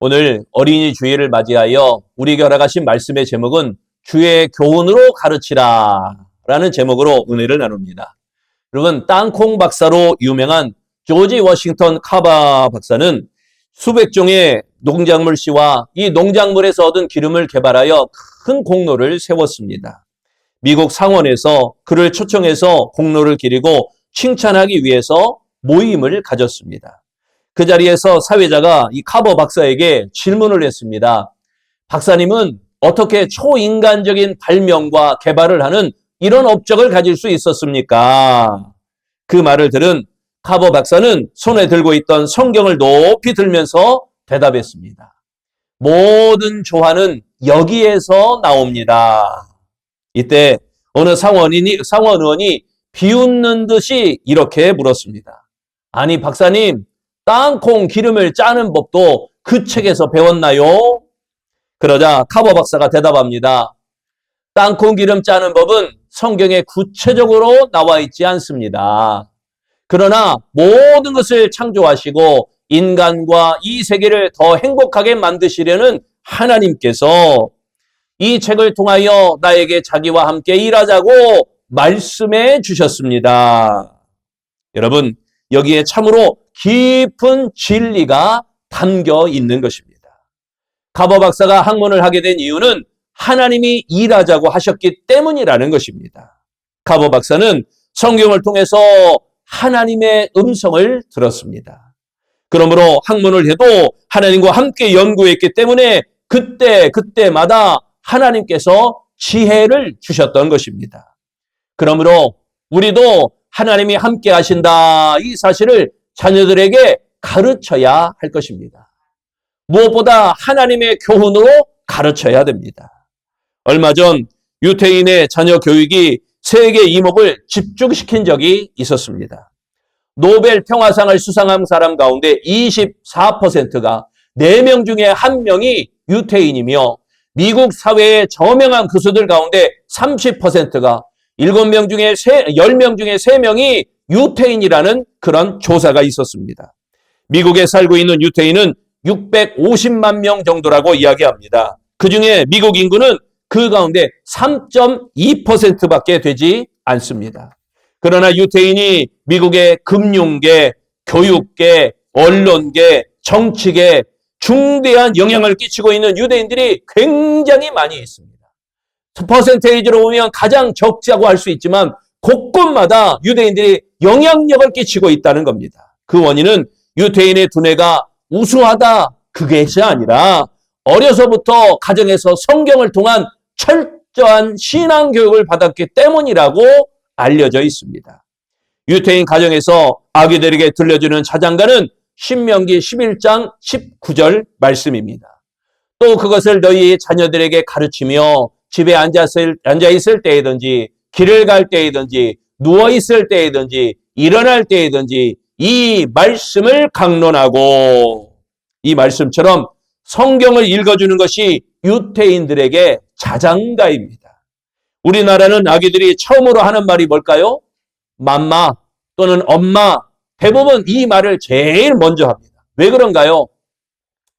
오늘 어린이 주일을 맞이하여 우리에게 허락하신 말씀의 제목은 주의 교훈으로 가르치라 라는 제목으로 은혜를 나눕니다. 여러분, 땅콩 박사로 유명한 조지 워싱턴 카바 박사는 수백 종의 농작물 씨와 이 농작물에서 얻은 기름을 개발하여 큰 공로를 세웠습니다. 미국 상원에서 그를 초청해서 공로를 기리고 칭찬하기 위해서 모임을 가졌습니다. 그 자리에서 사회자가 이 카버 박사에게 질문을 했습니다. 박사님은 어떻게 초인간적인 발명과 개발을 하는 이런 업적을 가질 수 있었습니까? 그 말을 들은 카버 박사는 손에 들고 있던 성경을 높이 들면서 대답했습니다. 모든 조화는 여기에서 나옵니다. 이때 어느 상원 의원이 비웃는 듯이 이렇게 물었습니다. 아니 박사님, 땅콩 기름을 짜는 법도 그 책에서 배웠나요? 그러자 카버 박사가 대답합니다. 땅콩 기름 짜는 법은 성경에 구체적으로 나와 있지 않습니다. 그러나 모든 것을 창조하시고 인간과 이 세계를 더 행복하게 만드시려는 하나님께서 이 책을 통하여 나에게 자기와 함께 일하자고 말씀해 주셨습니다. 여러분, 여기에 참으로 깊은 진리가 담겨 있는 것입니다. 카버 박사가 학문을 하게 된 이유는 하나님이 일하자고 하셨기 때문이라는 것입니다. 카버 박사는 성경을 통해서 하나님의 음성을 들었습니다. 그러므로 학문을 해도 하나님과 함께 연구했기 때문에 그때마다 하나님께서 지혜를 주셨던 것입니다. 그러므로 우리도 하나님이 함께 하신다 이 사실을 자녀들에게 가르쳐야 할 것입니다. 무엇보다 하나님의 교훈으로 가르쳐야 됩니다. 얼마 전 유태인의 자녀 교육이 세계 이목을 집중시킨 적이 있었습니다. 노벨 평화상을 수상한 사람 가운데 24%가 4명 중에 1명이 유태인이며 미국 사회의 저명한 교수들 가운데 30%가 10명 중에 3명이 유태인이라는 그런 조사가 있었습니다. 미국에 살고 있는 유태인은 650만 명 정도라고 이야기합니다. 그중에 미국 인구는 그 가운데 3.2%밖에 되지 않습니다. 그러나 유태인이 미국의 금융계, 교육계, 언론계, 정치계 중대한 영향을 끼치고 있는 유대인들이 굉장히 많이 있습니다. 퍼센테이지로 보면 가장 적자고 할 수 있지만 곳곳마다 유대인들이 영향력을 끼치고 있다는 겁니다. 그 원인은 유태인의 두뇌가 우수하다 그것이 아니라 어려서부터 가정에서 성경을 통한 철저한 신앙 교육을 받았기 때문이라고 알려져 있습니다. 유태인 가정에서 아기들에게 들려주는 자장가는 신명기 11장 19절 말씀입니다. 또 그것을 너희 자녀들에게 가르치며 집에 앉아있을 때이든지 길을 갈 때이든지 누워있을 때이든지 일어날 때이든지 이 말씀을 강론하고 이 말씀처럼 성경을 읽어주는 것이 유태인들에게 자장가입니다. 우리나라는 아기들이 처음으로 하는 말이 뭘까요? 맘마 또는 엄마 대부분 이 말을 제일 먼저 합니다. 왜 그런가요?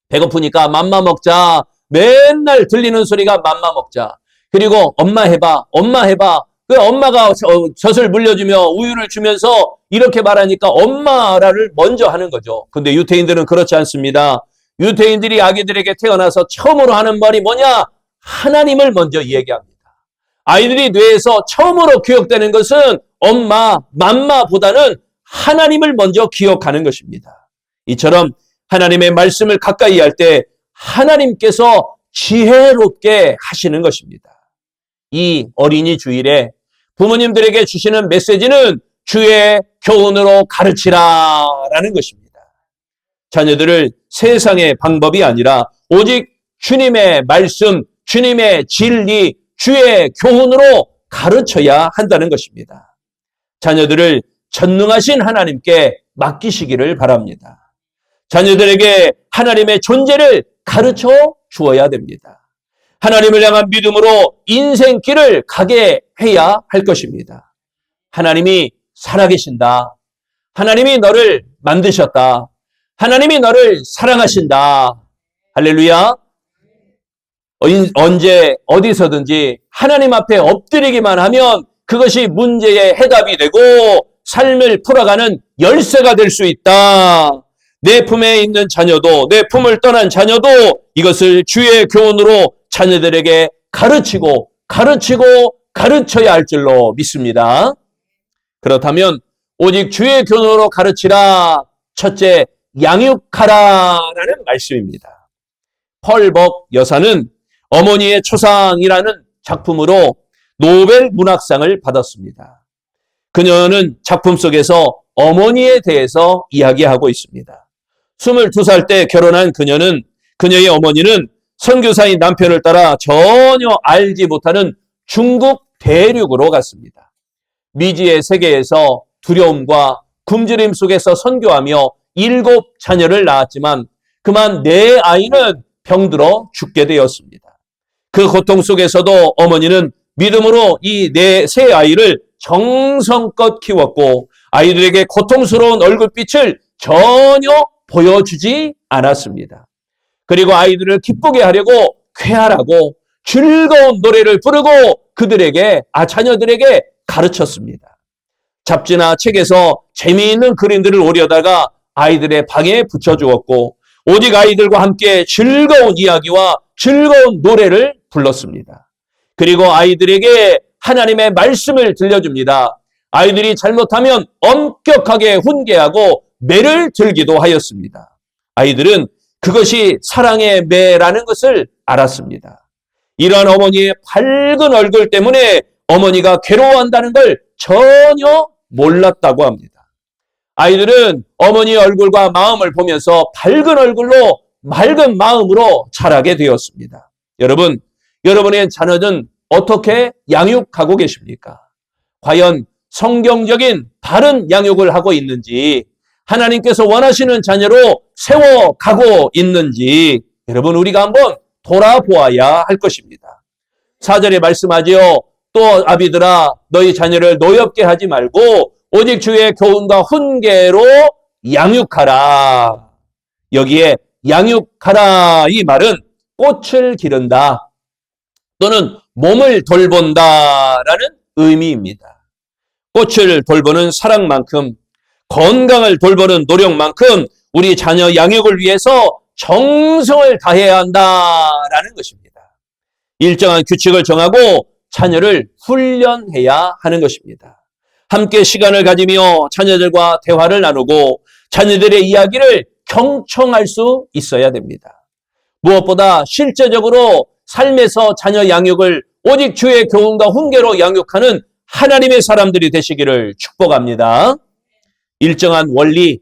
배고프니까 맘마 먹자. 맨날 들리는 소리가 맘마 먹자. 그리고 엄마 해봐. 엄마 해봐. 그 엄마가 젖을 물려주며 우유를 주면서 이렇게 말하니까 엄마를 먼저 하는 거죠. 근데 유태인들은 그렇지 않습니다. 유태인들이 아기들에게 태어나서 처음으로 하는 말이 뭐냐? 하나님을 먼저 얘기합니다. 아이들이 뇌에서 처음으로 기억되는 것은 엄마, 맘마보다는 하나님을 먼저 기억하는 것입니다. 이처럼 하나님의 말씀을 가까이 할 때 하나님께서 지혜롭게 하시는 것입니다. 이 어린이 주일에 부모님들에게 주시는 메시지는 주의 교훈으로 가르치라 라는 것입니다. 자녀들을 세상의 방법이 아니라 오직 주님의 말씀, 주님의 진리, 주의 교훈으로 가르쳐야 한다는 것입니다. 자녀들을 전능하신 하나님께 맡기시기를 바랍니다. 자녀들에게 하나님의 존재를 가르쳐 주어야 됩니다. 하나님을 향한 믿음으로 인생길을 가게 해야 할 것입니다. 하나님이 살아계신다. 하나님이 너를 만드셨다. 하나님이 너를 사랑하신다. 할렐루야. 언제 어디서든지 하나님 앞에 엎드리기만 하면 그것이 문제의 해답이 되고 삶을 풀어가는 열쇠가 될 수 있다. 내 품에 있는 자녀도, 내 품을 떠난 자녀도 이것을 주의 교훈으로 자녀들에게 가르치고 가르쳐야 할 줄로 믿습니다. 그렇다면 오직 주의 교훈으로 가르치라. 첫째, 양육하라라는 말씀입니다. 펄벅 여사는 어머니의 초상이라는 작품으로 노벨 문학상을 받았습니다. 그녀는 작품 속에서 어머니에 대해서 이야기하고 있습니다. 22살 때 결혼한 그녀의 어머니는 선교사인 남편을 따라 전혀 알지 못하는 중국 대륙으로 갔습니다. 미지의 세계에서 두려움과 굶주림 속에서 선교하며 7 자녀를 낳았지만 그만 4 아이는 병들어 죽게 되었습니다. 그 고통 속에서도 어머니는 믿음으로 이 3 아이를 정성껏 키웠고 아이들에게 고통스러운 얼굴빛을 전혀 보여주지 않았습니다. 그리고 아이들을 기쁘게 하려고 쾌활하고 즐거운 노래를 부르고 자녀들에게 가르쳤습니다. 잡지나 책에서 재미있는 그림들을 오려다가 아이들의 방에 붙여주었고 오직 아이들과 함께 즐거운 이야기와 즐거운 노래를 불렀습니다. 그리고 아이들에게 하나님의 말씀을 들려줍니다. 아이들이 잘못하면 엄격하게 훈계하고 매를 들기도 하였습니다. 아이들은 그것이 사랑의 매라는 것을 알았습니다. 이러한 어머니의 밝은 얼굴 때문에 어머니가 괴로워한다는 걸 전혀 몰랐다고 합니다. 아이들은 어머니의 얼굴과 마음을 보면서 밝은 얼굴로 맑은 마음으로 자라게 되었습니다. 여러분, 여러분의 자녀는 어떻게 양육하고 계십니까? 과연 성경적인 바른 양육을 하고 있는지, 하나님께서 원하시는 자녀로 세워가고 있는지 여러분 우리가 한번 돌아보아야 할 것입니다. 4절에 말씀하지요. 또 아비들아 너희 자녀를 노엽게 하지 말고 오직 주의 교훈과 훈계로 양육하라. 여기에 양육하라 이 말은 꽃을 기른다 또는 몸을 돌본다라는 의미입니다. 꽃을 돌보는 사랑만큼 건강을 돌보는 노력만큼 우리 자녀 양육을 위해서 정성을 다해야 한다라는 것입니다. 일정한 규칙을 정하고 자녀를 훈련해야 하는 것입니다. 함께 시간을 가지며 자녀들과 대화를 나누고 자녀들의 이야기를 경청할 수 있어야 됩니다. 무엇보다 실제적으로 삶에서 자녀 양육을 오직 주의 교훈과 훈계로 양육하는 하나님의 사람들이 되시기를 축복합니다. 일정한 원리,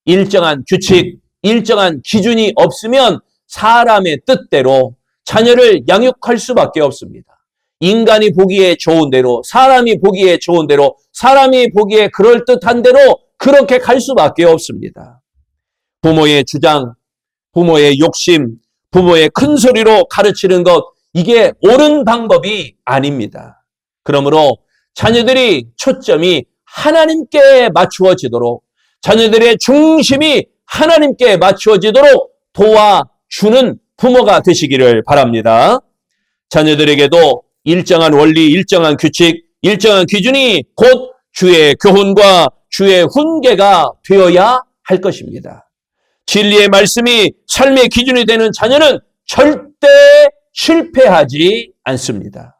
일정한 규칙, 일정한 기준이 없으면 사람의 뜻대로 자녀를 양육할 수밖에 없습니다. 인간이 보기에 좋은 대로, 사람이 보기에 좋은 대로, 사람이 보기에 그럴듯한 대로 그렇게 갈 수밖에 없습니다. 부모의 주장, 부모의 욕심, 부모의 큰 소리로 가르치는 것, 이게 옳은 방법이 아닙니다. 그러므로 자녀들이 초점이 하나님께 맞추어지도록, 자녀들의 중심이 하나님께 맞추어지도록 도와주는 부모가 되시기를 바랍니다. 자녀들에게도 일정한 원리, 일정한 규칙, 일정한 기준이 곧 주의 교훈과 주의 훈계가 되어야 할 것입니다. 진리의 말씀이 삶의 기준이 되는 자녀는 절대 실패하지 않습니다.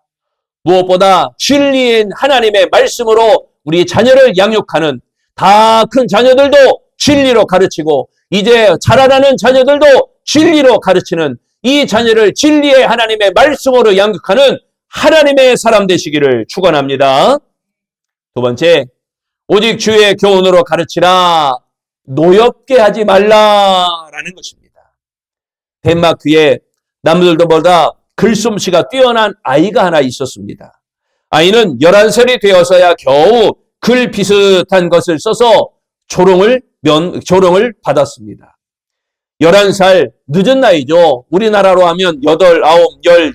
무엇보다 진리인 하나님의 말씀으로 우리 자녀를 양육하는 다 큰 자녀들도 진리로 가르치고 이제 자라나는 자녀들도 진리로 가르치는 이 자녀를 진리의 하나님의 말씀으로 양육하는 하나님의 사람 되시기를 축원합니다. 두 번째, 오직 주의 교훈으로 가르치라. 노엽게 하지 말라라는 것입니다. 덴마크에 남들보다 글솜씨가 뛰어난 아이가 하나 있었습니다. 아이는 11살이 되어서야 겨우 글 비슷한 것을 써서 조롱을 받았습니다. 11살 늦은 나이죠. 우리나라로 하면 8, 9, 10, 11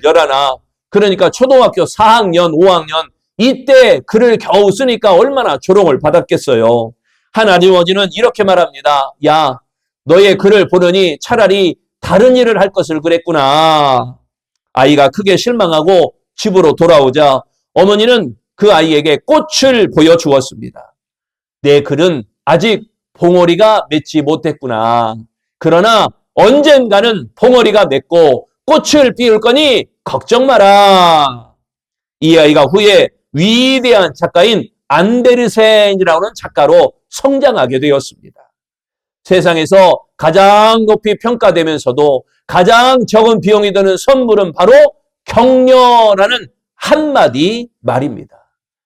그러니까 초등학교 4학년, 5학년 이때 글을 겨우 쓰니까 얼마나 조롱을 받았겠어요. 한 아주머니는 이렇게 말합니다. 야, 너의 글을 보느니 차라리 다른 일을 할 것을 그랬구나. 아이가 크게 실망하고 집으로 돌아오자 어머니는 그 아이에게 꽃을 보여주었습니다. 내 글은 아직 봉오리가 맺지 못했구나. 그러나 언젠가는 봉오리가 맺고 꽃을 피울 거니 걱정 마라. 이 아이가 후에 위대한 작가인 안데르센이라는 작가로 성장하게 되었습니다. 세상에서 가장 높이 평가되면서도 가장 적은 비용이 드는 선물은 바로 격려라는 한마디 말입니다.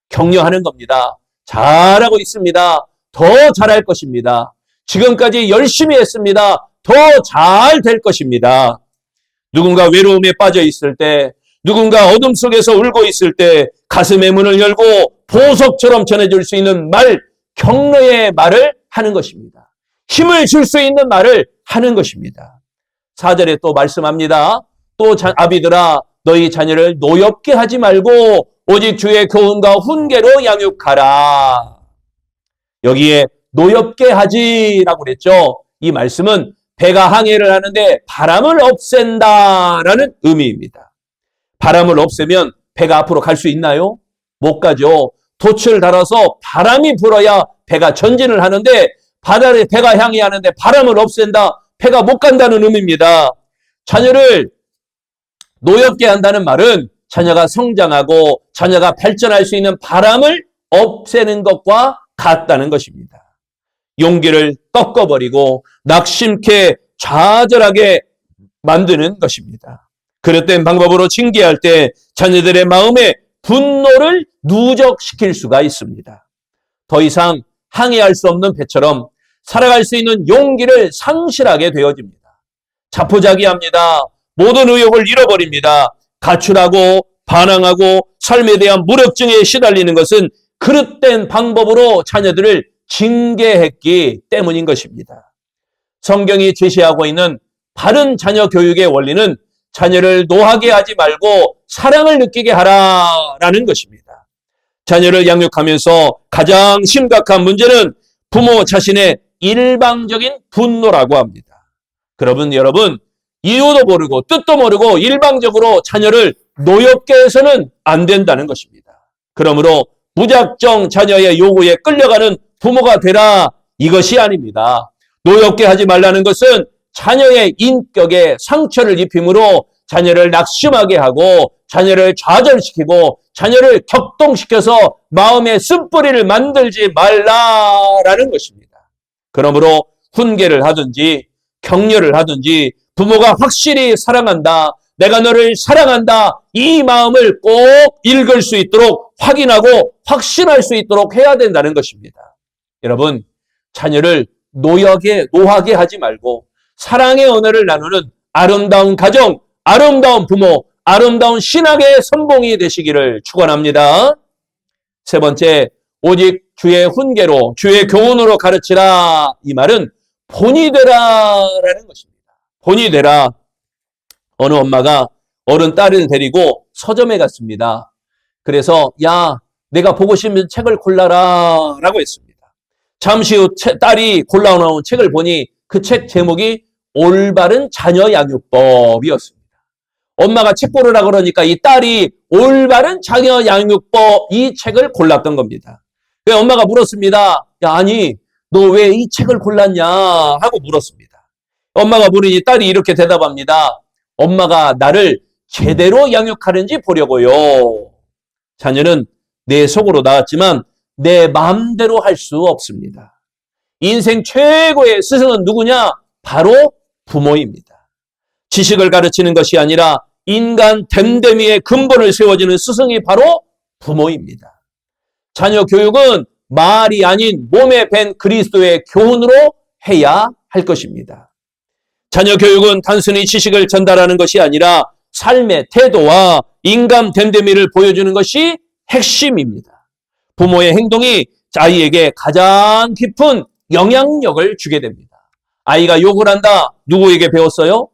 격려하는 겁니다. 잘하고 있습니다. 더 잘할 것입니다. 지금까지 열심히 했습니다. 더 잘 될 것입니다. 누군가 외로움에 빠져 있을 때, 누군가 어둠 속에서 울고 있을 때 가슴의 문을 열고 보석처럼 전해줄 수 있는 말, 격려의 말을 하는 것입니다. 힘을 줄 수 있는 말을 하는 것입니다. 4절에 또 말씀합니다. 또 아비들아 너희 자녀를 노엽게 하지 말고 오직 주의 교훈과 훈계로 양육하라. 여기에 노엽게 하지라고 그랬죠. 이 말씀은 배가 항해를 하는데 바람을 없앤다라는 의미입니다. 바람을 없애면 배가 앞으로 갈 수 있나요? 못 가죠. 돛을 달아서 바람이 불어야 배가 전진을 하는데 바다에 배가 향해 하는데 바람을 없앤다. 배가 못 간다는 의미입니다. 자녀를 노엽게 한다는 말은 자녀가 성장하고 자녀가 발전할 수 있는 바람을 없애는 것과 같다는 것입니다. 용기를 꺾어버리고 낙심케 좌절하게 만드는 것입니다. 그릇된 방법으로 징계할 때 자녀들의 마음에 분노를 누적시킬 수가 있습니다. 더 이상 항해할 수 없는 배처럼 살아갈 수 있는 용기를 상실하게 되어집니다. 자포자기합니다. 모든 의욕을 잃어버립니다. 가출하고 반항하고 삶에 대한 무력증에 시달리는 것은 그릇된 방법으로 자녀들을 징계했기 때문인 것입니다. 성경이 제시하고 있는 바른 자녀 교육의 원리는 자녀를 노하게 하지 말고 사랑을 느끼게 하라라는 것입니다. 자녀를 양육하면서 가장 심각한 문제는 부모 자신의 일방적인 분노라고 합니다. 그러면 여러분 이유도 모르고 뜻도 모르고 일방적으로 자녀를 노엽게 해서는 안 된다는 것입니다. 그러므로 무작정 자녀의 요구에 끌려가는 부모가 되라 이것이 아닙니다. 노엽게 하지 말라는 것은 자녀의 인격에 상처를 입힘으로 자녀를 낙심하게 하고 자녀를 좌절시키고 자녀를 격동시켜서 마음의 쓴뿌리를 만들지 말라라는 것입니다. 그러므로 훈계를 하든지 격려를 하든지 부모가 확실히 사랑한다. 내가 너를 사랑한다. 이 마음을 꼭 읽을 수 있도록 확인하고 확신할 수 있도록 해야 된다는 것입니다. 여러분, 자녀를 노하게 하지 말고 사랑의 언어를 나누는 아름다운 가정, 아름다운 부모, 아름다운 신앙의 선봉이 되시기를 축원합니다. 세 번째, 오직 주의 훈계로, 주의 교훈으로 가르치라. 이 말은 본이 되라라는 것입니다. 본이 되라. 어느 엄마가 어른 딸을 데리고 서점에 갔습니다. 그래서 야, 내가 보고 싶은 책을 골라라 라고 했습니다. 잠시 후 딸이 골라놓은 책을 보니 그 책 제목이 올바른 자녀 양육법이었습니다. 엄마가 책 고르라 그러니까 이 딸이 올바른 자녀 양육법 이 책을 골랐던 겁니다. 왜 엄마가 물었습니다. 야, 아니 너 왜 이 책을 골랐냐 하고 물었습니다. 엄마가 물으니 딸이 이렇게 대답합니다. 엄마가 나를 제대로 양육하는지 보려고요. 자녀는 내 속으로 나왔지만 내 마음대로 할 수 없습니다. 인생 최고의 스승은 누구냐? 바로 부모입니다. 지식을 가르치는 것이 아니라 인간 됨됨이의 근본을 세워주는 스승이 바로 부모입니다. 자녀 교육은 말이 아닌 몸에 밴 그리스도의 교훈으로 해야 할 것입니다. 자녀 교육은 단순히 지식을 전달하는 것이 아니라 삶의 태도와 인간 됨됨이를 보여주는 것이 핵심입니다. 부모의 행동이 아이에게 가장 깊은 영향력을 주게 됩니다. 아이가 욕을 한다. 누구에게 배웠어요?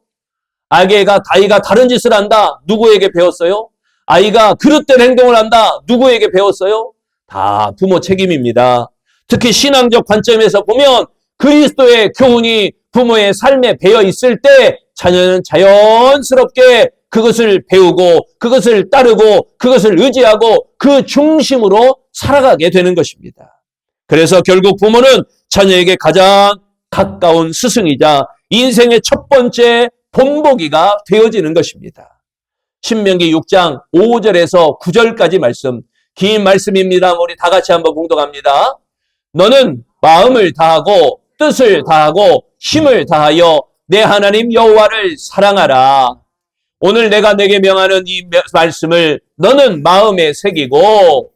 아이가 다른 짓을 한다. 누구에게 배웠어요? 아이가 그릇된 행동을 한다. 누구에게 배웠어요? 다 부모 책임입니다. 특히 신앙적 관점에서 보면 그리스도의 교훈이 부모의 삶에 배어 있을 때 자녀는 자연스럽게 그것을 배우고 그것을 따르고 그것을 의지하고 그 중심으로 살아가게 되는 것입니다. 그래서 결국 부모는 자녀에게 가장 가까운 스승이자 인생의 첫 번째 본보기가 되어지는 것입니다. 신명기 6장 5절에서 9절까지 말씀, 긴 말씀입니다. 우리 다 같이 한번 봉독합니다. 너는 마음을 다하고 뜻을 다하고 힘을 다하여 내 하나님 여호와를 사랑하라. 오늘 내가 내게 명하는 이 말씀을 너는 마음에 새기고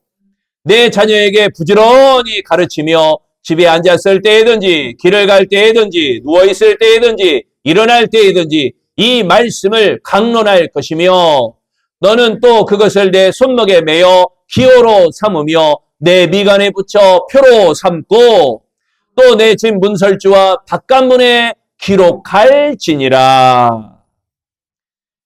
내 자녀에게 부지런히 가르치며 집에 앉았을 때이든지 길을 갈 때이든지 누워있을 때이든지 일어날 때이든지 이 말씀을 강론할 것이며 너는 또 그것을 내 손목에 매어 기호로 삼으며 내 미간에 붙여 표로 삼고 또 내 집 문설주와 바깥문에 기록할지니라.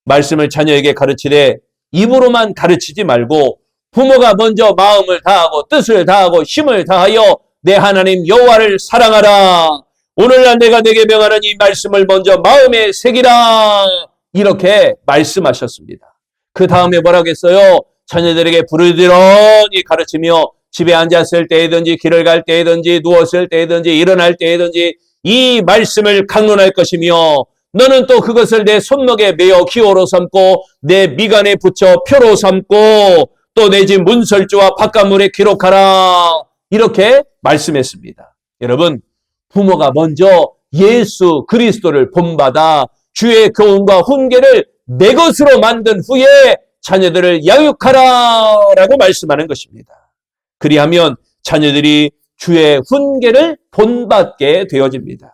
말씀을 자녀에게 가르치되 입으로만 가르치지 말고 부모가 먼저 마음을 다하고 뜻을 다하고 힘을 다하여 내 하나님 여호와를 사랑하라. 오늘날 내가 내게 명하는 이 말씀을 먼저 마음에 새기라. 이렇게 말씀하셨습니다. 그 다음에 뭐라고 했어요? 자녀들에게 부르짖으니 가르치며 집에 앉았을 때이든지 길을 갈 때이든지 누웠을 때이든지 일어날 때이든지 이 말씀을 강론할 것이며 너는 또 그것을 내 손목에 매어 기호로 삼고 내 미간에 붙여 표로 삼고 또 내 집 문설주와 바깥문에 기록하라. 이렇게 말씀했습니다. 여러분, 부모가 먼저 예수 그리스도를 본받아 주의 교훈과 훈계를 내 것으로 만든 후에 자녀들을 양육하라라고 말씀하는 것입니다. 그리하면 자녀들이 주의 훈계를 본받게 되어집니다.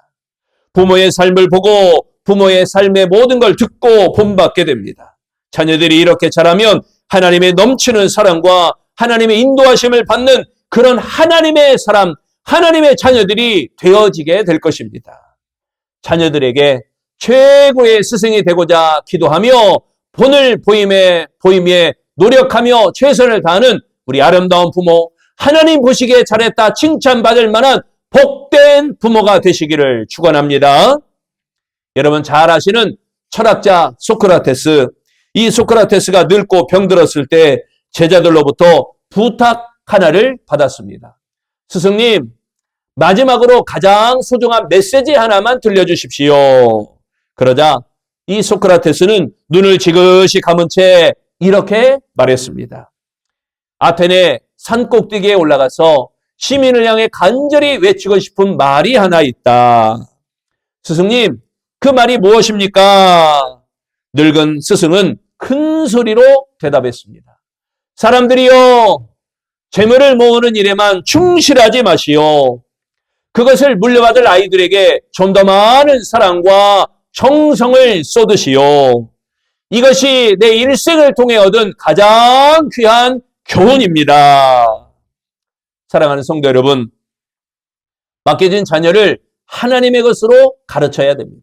부모의 삶을 보고 부모의 삶의 모든 걸 듣고 본받게 됩니다. 자녀들이 이렇게 자라면 하나님의 넘치는 사랑과 하나님의 인도하심을 받는 그런 하나님의 사람, 하나님의 자녀들이 되어지게 될 것입니다. 자녀들에게 최고의 스승이 되고자 기도하며 본을 보임에 노력하며 최선을 다하는 우리 아름다운 부모, 하나님 보시기에 잘했다 칭찬받을 만한 복된 부모가 되시기를 축원합니다. 여러분 잘 아시는 철학자 소크라테스, 이 소크라테스가 늙고 병들었을 때 제자들로부터 부탁 하나를 받았습니다. 스승님, 마지막으로 가장 소중한 메시지 하나만 들려주십시오. 그러자 이 소크라테스는 눈을 지그시 감은 채 이렇게 말했습니다. 아테네 산꼭대기에 올라가서 시민을 향해 간절히 외치고 싶은 말이 하나 있다. 스승님, 그 말이 무엇입니까? 늙은 스승은 큰 소리로 대답했습니다. 사람들이여, 재물을 모으는 일에만 충실하지 마시오. 그것을 물려받을 아이들에게 좀 더 많은 사랑과 정성을 쏟으시오. 이것이 내 일생을 통해 얻은 가장 귀한 교훈입니다. 사랑하는 성도 여러분, 맡겨진 자녀를 하나님의 것으로 가르쳐야 됩니다.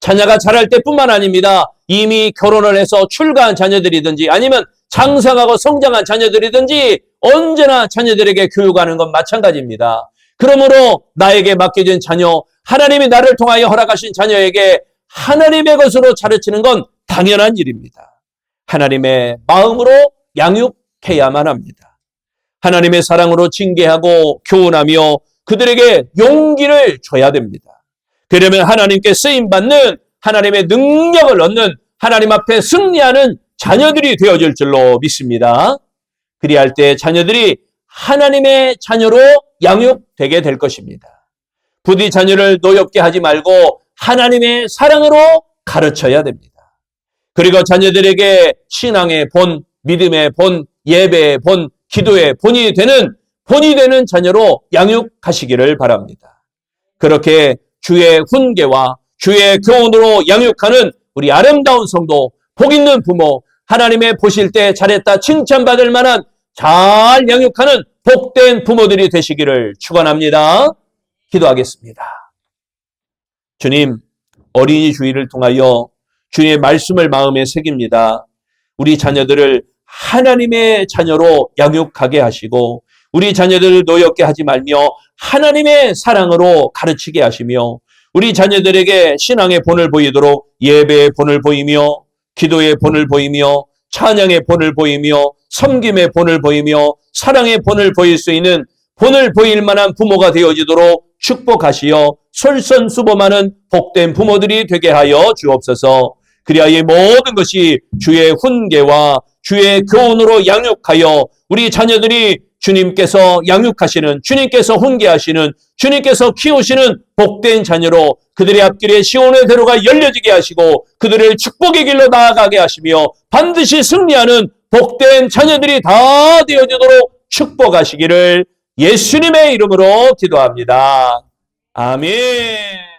자녀가 자랄 때뿐만 아닙니다. 이미 결혼을 해서 출가한 자녀들이든지 아니면 장성하고 성장한 자녀들이든지 언제나 자녀들에게 교육하는 건 마찬가지입니다. 그러므로 나에게 맡겨진 자녀, 하나님이 나를 통하여 허락하신 자녀에게 하나님의 것으로 가르치는 건 당연한 일입니다. 하나님의 마음으로 양육해야만 합니다. 하나님의 사랑으로 징계하고 교훈하며 그들에게 용기를 줘야 됩니다. 그러면 하나님께 쓰임받는 하나님의 능력을 얻는 하나님 앞에 승리하는 자녀들이 되어질 줄로 믿습니다. 그리할 때 자녀들이 하나님의 자녀로 양육되게 될 것입니다. 부디 자녀를 노엽게 하지 말고 하나님의 사랑으로 가르쳐야 됩니다. 그리고 자녀들에게 신앙의 본, 믿음의 본, 예배의 본, 기도의 본이 되는 자녀로 양육하시기를 바랍니다. 그렇게 주의 훈계와 주의 교훈으로 양육하는 우리 아름다운 성도, 복 있는 부모, 하나님의 보실 때 잘했다 칭찬받을 만한 잘 양육하는 복된 부모들이 되시기를 축원합니다. 기도하겠습니다. 주님, 어린이 주일을 통하여 주의 말씀을 마음에 새깁니다. 우리 자녀들을 하나님의 자녀로 양육하게 하시고 우리 자녀들을 노엽게 하지 말며 하나님의 사랑으로 가르치게 하시며 우리 자녀들에게 신앙의 본을 보이도록 예배의 본을 보이며 기도의 본을 보이며 찬양의 본을 보이며 섬김의 본을 보이며 사랑의 본을 보일 수 있는 본을 보일 만한 부모가 되어지도록 축복하시어 솔선수범하는 복된 부모들이 되게 하여 주옵소서. 그리하여 이 모든 것이 주의 훈계와 주의 교훈으로 양육하여 우리 자녀들이 주님께서 양육하시는, 주님께서 훈계하시는, 주님께서 키우시는 복된 자녀로 그들의 앞길에 시온의 대로가 열려지게 하시고 그들을 축복의 길로 나아가게 하시며 반드시 승리하는 복된 자녀들이 다 되어지도록 축복하시기를 예수님의 이름으로 기도합니다. 아멘.